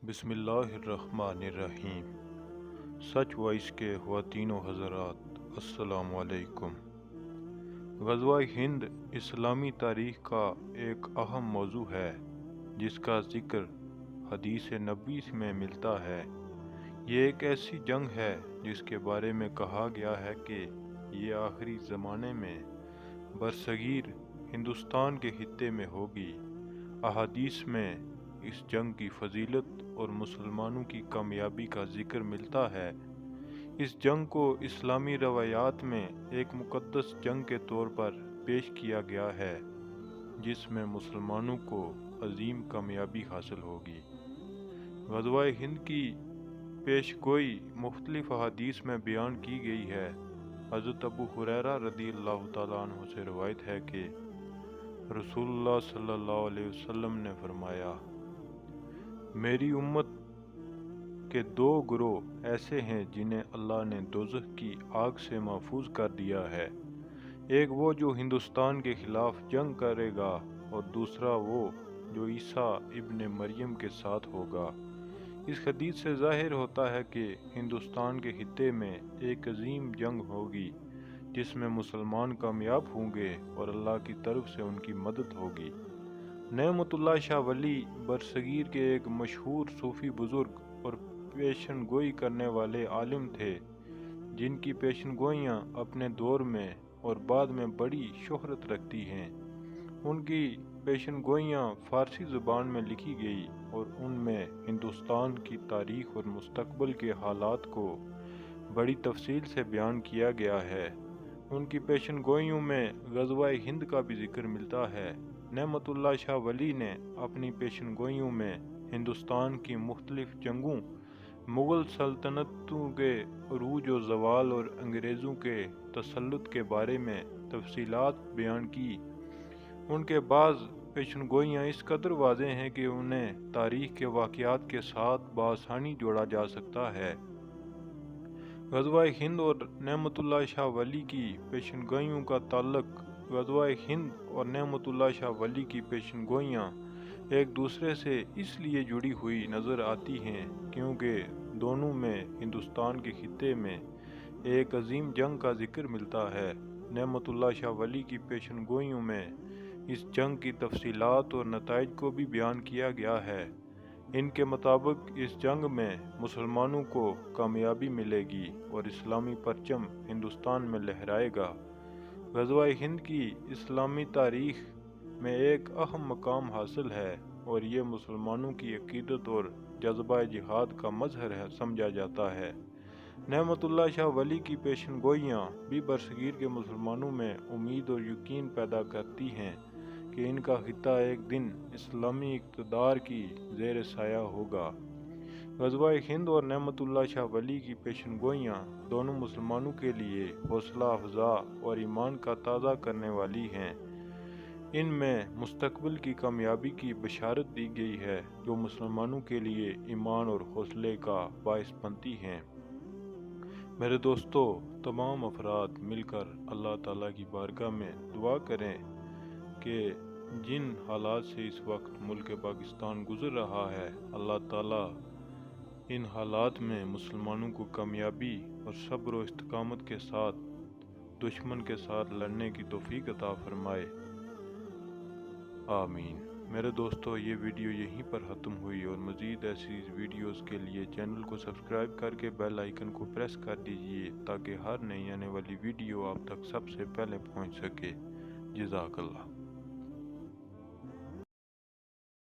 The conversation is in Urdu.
بسم اللہ الرحمن الرحیم۔ سچ وائس کے خواتین و حضرات، السلام علیکم۔ غزوہ ہند اسلامی تاریخ کا ایک اہم موضوع ہے جس کا ذکر حدیث نبوی میں ملتا ہے۔ یہ ایک ایسی جنگ ہے جس کے بارے میں کہا گیا ہے کہ یہ آخری زمانے میں برصغیر ہندوستان کے خطے میں ہوگی۔ احادیث میں اس جنگ کی فضیلت اور مسلمانوں کی کامیابی کا ذکر ملتا ہے۔ اس جنگ کو اسلامی روایات میں ایک مقدس جنگ کے طور پر پیش کیا گیا ہے جس میں مسلمانوں کو عظیم کامیابی حاصل ہوگی۔ غزوہ ہند کی پیش گوئی مختلف احادیث میں بیان کی گئی ہے۔ حضرت ابو ہریرہ رضی اللہ تعالیٰ عنہ سے روایت ہے کہ رسول اللہ صلی اللہ علیہ وسلم نے فرمایا، میری امت کے دو گروہ ایسے ہیں جنہیں اللہ نے دوزخ کی آگ سے محفوظ کر دیا ہے۔ ایک وہ جو ہندوستان کے خلاف جنگ کرے گا اور دوسرا وہ جو عیسیٰ ابن مریم کے ساتھ ہوگا۔ اس حدیث سے ظاہر ہوتا ہے کہ ہندوستان کے خطے میں ایک عظیم جنگ ہوگی جس میں مسلمان کامیاب ہوں گے اور اللہ کی طرف سے ان کی مدد ہوگی۔ نعمت اللہ شاہ ولی برصغیر کے ایک مشہور صوفی بزرگ اور پیشن گوئی کرنے والے عالم تھے جن کی پیشن گوئیاں اپنے دور میں اور بعد میں بڑی شہرت رکھتی ہیں۔ ان کی پیشن گوئیاں فارسی زبان میں لکھی گئی اور ان میں ہندوستان کی تاریخ اور مستقبل کے حالات کو بڑی تفصیل سے بیان کیا گیا ہے۔ ان کی پیشن گوئیوں میں غزوہ ہند کا بھی ذکر ملتا ہے۔ نعمت اللہ شاہ ولی نے اپنی پیشن گوئیوں میں ہندوستان کی مختلف جنگوں، مغل سلطنتوں کے عروج و زوال اور انگریزوں کے تسلط کے بارے میں تفصیلات بیان کی۔ ان کے بعض پیشن گوئیاں اس قدر واضح ہیں کہ انہیں تاریخ کے واقعات کے ساتھ بآسانی جوڑا جا سکتا ہے۔ غزوہ ہند اور نعمت اللہ شاہ ولی کی پیشن گوئیوں کا تعلق۔ غزوہ ہند اور نعمت اللہ شاہ ولی کی پیشن گوئیاں ایک دوسرے سے اس لیے جڑی ہوئی نظر آتی ہیں کیونکہ دونوں میں ہندوستان کے خطے میں ایک عظیم جنگ کا ذکر ملتا ہے۔ نعمت اللہ شاہ ولی کی پیشن گوئیوں میں اس جنگ کی تفصیلات اور نتائج کو بھی بیان کیا گیا ہے۔ ان کے مطابق اس جنگ میں مسلمانوں کو کامیابی ملے گی اور اسلامی پرچم ہندوستان میں لہرائے گا۔ غزوہ ہند کی اسلامی تاریخ میں ایک اہم مقام حاصل ہے اور یہ مسلمانوں کی عقیدت اور جذبہ جہاد کا مظہر سمجھا جاتا ہے۔ نعمت اللہ شاہ ولی کی پیشن گوئیاں بھی برصغیر کے مسلمانوں میں امید اور یقین پیدا کرتی ہیں کہ ان کا خطہ ایک دن اسلامی اقتدار کی زیر سایہ ہوگا۔ غزوہ ہند اور نعمت اللہ شاہ ولی کی پیشن گوئیاں دونوں مسلمانوں کے لیے حوصلہ افزا اور ایمان کا تازہ کرنے والی ہیں۔ ان میں مستقبل کی کامیابی کی بشارت دی گئی ہے جو مسلمانوں کے لیے ایمان اور حوصلے کا باعث بنتی ہیں۔ میرے دوستو، تمام افراد مل کر اللہ تعالیٰ کی بارگاہ میں دعا کریں کہ جن حالات سے اس وقت ملک پاکستان گزر رہا ہے، اللہ تعالیٰ ان حالات میں مسلمانوں کو کامیابی اور صبر و استقامت کے ساتھ دشمن کے ساتھ لڑنے کی توفیق عطا فرمائے۔ آمین۔ میرے دوستو، یہ ویڈیو یہیں پر ختم ہوئی اور مزید ایسی ویڈیوز کے لیے چینل کو سبسکرائب کر کے بیل آئیکن کو پریس کر دیجئے تاکہ ہر نئی آنے والی ویڈیو آپ تک سب سے پہلے پہنچ سکے۔ جزاک اللہ۔